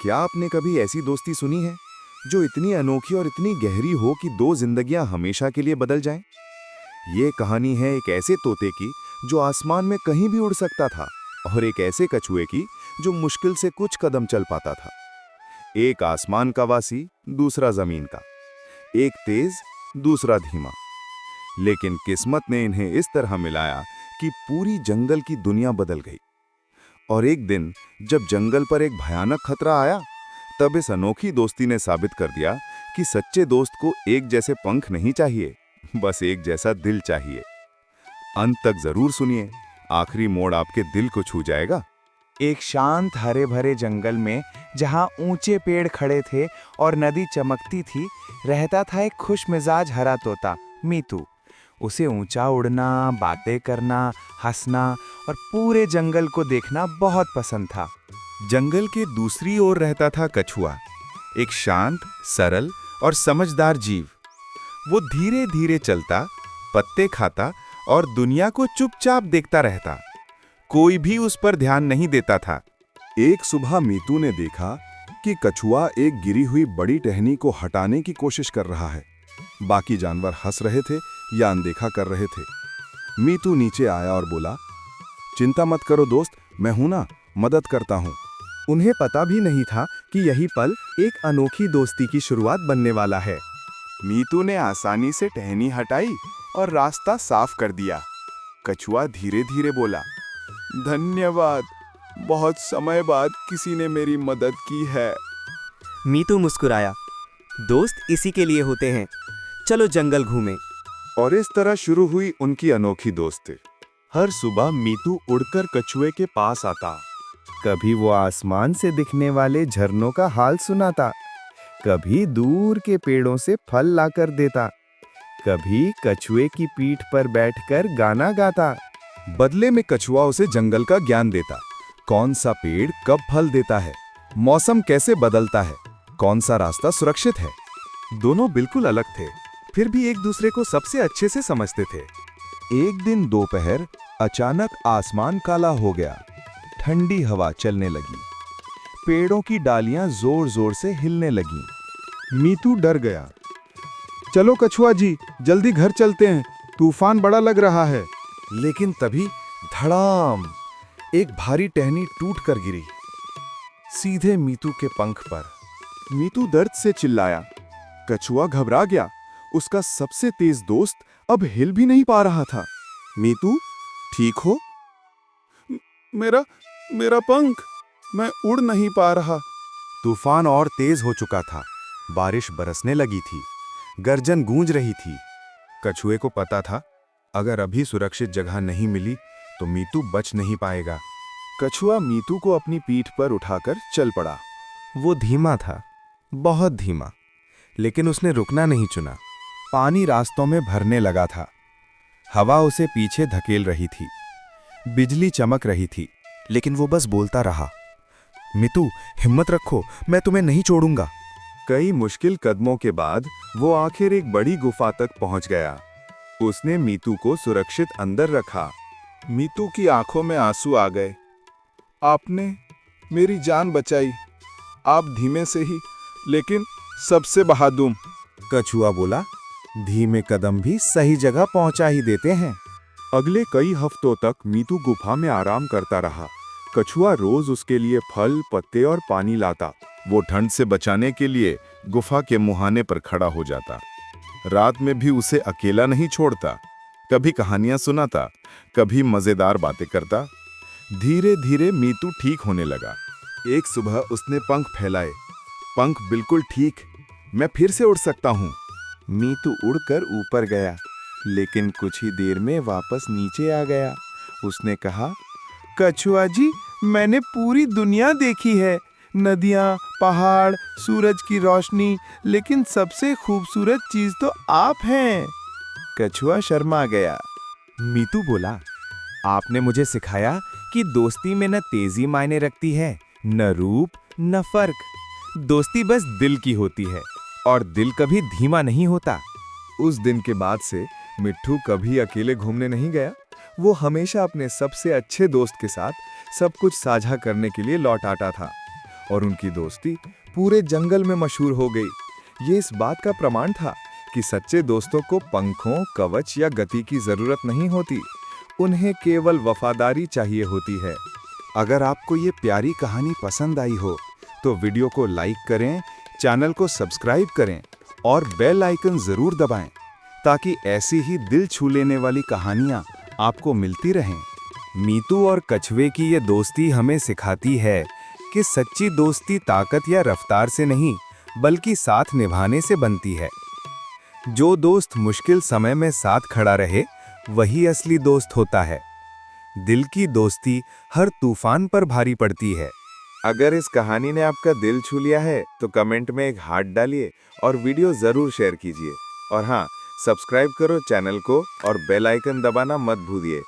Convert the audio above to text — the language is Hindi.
क्या आपने कभी ऐसी दोस्ती सुनी है जो इतनी अनोखी और इतनी गहरी हो कि दो जिंदगियां हमेशा के लिए बदल जाएं? ये कहानी है एक ऐसे तोते की जो आसमान में कहीं भी उड़ सकता था और एक ऐसे कछुए की जो मुश्किल से कुछ कदम चल पाता था। एक आसमान का वासी, दूसरा जमीन का। एक तेज, दूसरा धीमा। लेकिन किस्मत ने इन्हें इस तरह मिलाया कि पूरी जंगल की दुनिया बदल गई। और एक दिन जब जंगल पर एक भयानक खतरा आया, तब इस अनोखी दोस्ती ने साबित कर दिया कि सच्चे दोस्त को एक जैसे पंख नहीं चाहिए, बस एक जैसा दिल चाहिए। अंत तक जरूर सुनिए, आखिरी मोड़ आपके दिल को छू जाएगा। एक शांत हरे भरे जंगल में जहां ऊंचे पेड़ खड़े थे और नदी चमकती थी, रहता था एक खुशमिजाज हरा तोता, मीतू। उसे ऊंचा उड़ना, बातें करना, हंसना और पूरे जंगल को देखना बहुत पसंद था। जंगल के दूसरी ओर रहता था कछुआ, एक शांत, सरल और समझदार जीव। वो धीरे धीरे चलता, पत्ते खाता और दुनिया को चुपचाप देखता रहता। कोई भी उस पर ध्यान नहीं देता था। एक सुबह मीतू ने देखा कि कछुआ एक गिरी हुई बड़ी टहनी को हटाने की कोशिश कर रहा है। बाकी जानवर हंस रहे थे या अनदेखा कर रहे थे। मीतू नीचे आया और बोला, चिंता मत करो दोस्त, मैं हूं ना, मदद करता हूं। उन्हें पता भी नहीं था कि यही पल एक अनोखी दोस्ती की शुरुआत बनने वाला है। मीतू ने आसानी से टहनी हटाई और रास्ता साफ कर दिया। कछुआ धीरे धीरे बोला, धन्यवाद, बहुत समय बाद किसी ने मेरी मदद की है। मीतू मुस्कुराया, दोस्त इसी के लिए होते हैं, चलो जंगल घूमें। और इस तरह शुरू हुई उनकी अनोखी दोस्ती। हर सुबह मीतू उड़कर कछुए के पास आता। कभी वो आसमान से दिखने वाले झरनों का हाल सुनाता, कभी दूर के पेड़ों से फल लाकर देता, कभी कछुए की पीठ पर बैठकर गाना गाता। बदले में कछुआ उसे जंगल का ज्ञान देता। कौन सा पेड़ कब फल देता है, मौसम कैसे बदलता है, कौन सा रास्ता सुरक्षित है। दोनों बिल्कुल अलग थे, फिर भी एक दूसरे को सबसे अच्छे से समझते थे। एक दिन दोपहर अचानक आसमान काला हो गया। ठंडी हवा चलने लगी। पेड़ों की डालियां जोर जोर से हिलने लगीं। मीतू डर गया। चलो कछुआ जी, जल्दी घर चलते हैं, तूफान बड़ा लग रहा है। लेकिन तभी धड़ाम, एक भारी टहनी टूट कर गिरी, सीधे मीतू के पंख पर। मीतू दर्द से चिल्लाया। कछुआ घबरा गया। उसका सबसे तेज दोस्त अब हिल भी नहीं पा रहा था। मीतू, ठीक हो? मेरा पंख, मैं उड़ नहीं पा रहा। तूफान और तेज हो चुका था। बारिश बरसने लगी थी, गर्जन गूंज रही थी। कछुए को पता था, अगर अभी सुरक्षित जगह नहीं मिली तो मीतू बच नहीं पाएगा। कछुआ मीतू को अपनी पीठ पर उठाकर चल पड़ा। वो धीमा था, बहुत धीमा, लेकिन उसने रुकना नहीं चुना। पानी रास्तों में भरने लगा था। हवा उसे पीछे धकेल रही थी। बिजली चमक रही थी, लेकिन वो बस बोलता रहा, मीतू हिम्मत रखो, मैं तुम्हें नहीं छोड़ूंगा। कई मुश्किल कदमों के बाद वो आखिर एक बड़ी गुफा तक पहुंच गया। उसने मीतू को सुरक्षित अंदर रखा। मीतू की आंखों में आंसू आ गए। आपने मेरी जान बचाई, आप धीमे से ही, लेकिन सबसे बहादुर। कछुआ बोला, धीमे कदम भी सही जगह पहुंचा ही देते हैं। अगले कई हफ्तों तक मीतू गुफा में आराम करता रहा। कछुआ रोज उसके लिए फल, पत्ते और पानी लाता। वो ठंड से बचाने के लिए गुफा के मुहाने पर खड़ा हो जाता। रात में भी उसे अकेला नहीं छोड़ता। कभी कहानियां सुनाता, कभी मजेदार बातें करता। धीरे धीरे मीतू ठीक होने लगा। एक सुबह उसने पंख फैलाए। पंख बिल्कुल ठीक, मैं फिर से उड़ सकता हूँ। मीतू उड़कर ऊपर गया, लेकिन कुछ ही देर में वापस नीचे आ गया। उसने कहा, कछुआ जी, मैंने पूरी दुनिया देखी है, नदियाँ, पहाड़, सूरज की रोशनी, लेकिन सबसे खूबसूरत चीज तो आप हैं। कछुआ शर्मा गया। मीतू बोला, आपने मुझे सिखाया कि दोस्ती में न तेजी मायने रखती है, न रूप, न फर्क। दोस्ती बस दिल की होती है और दिल कभी धीमा नहीं होता। उस दिन के बाद से मिट्ठू कभी अकेले घूमने नहीं गया। वो हमेशा अपने सबसे अच्छे दोस्त के साथ सब कुछ साझा करने के लिए लौट आता था। और उनकी दोस्ती पूरे जंगल में मशहूर हो गई। ये इस बात का प्रमाण था कि सच्चे दोस्तों को पंखों, कवच या गति की जरूरत नहीं होती, उन्हें केवल वफादारी चाहिए होती है। अगर आपको ये प्यारी कहानी पसंद आई हो तो वीडियो को लाइक करें, चैनल को सब्सक्राइब करें और बेल आइकन जरूर दबाएं ताकि ऐसी ही दिल छू लेने वाली कहानियां आपको मिलती रहें। मीतू और कछुए की ये दोस्ती हमें सिखाती है कि सच्ची दोस्ती ताकत या रफ्तार से नहीं बल्कि साथ निभाने से बनती है। जो दोस्त मुश्किल समय में साथ खड़ा रहे वही असली दोस्त होता है। दिल की दोस्ती हर तूफान पर भारी पड़ती है। अगर इस कहानी ने आपका दिल छू लिया है तो कमेंट में एक हार्ट डालिए और वीडियो जरूर शेयर कीजिए। और हाँ, सब्सक्राइब करो चैनल को और बेल आइकन दबाना मत भूलिए।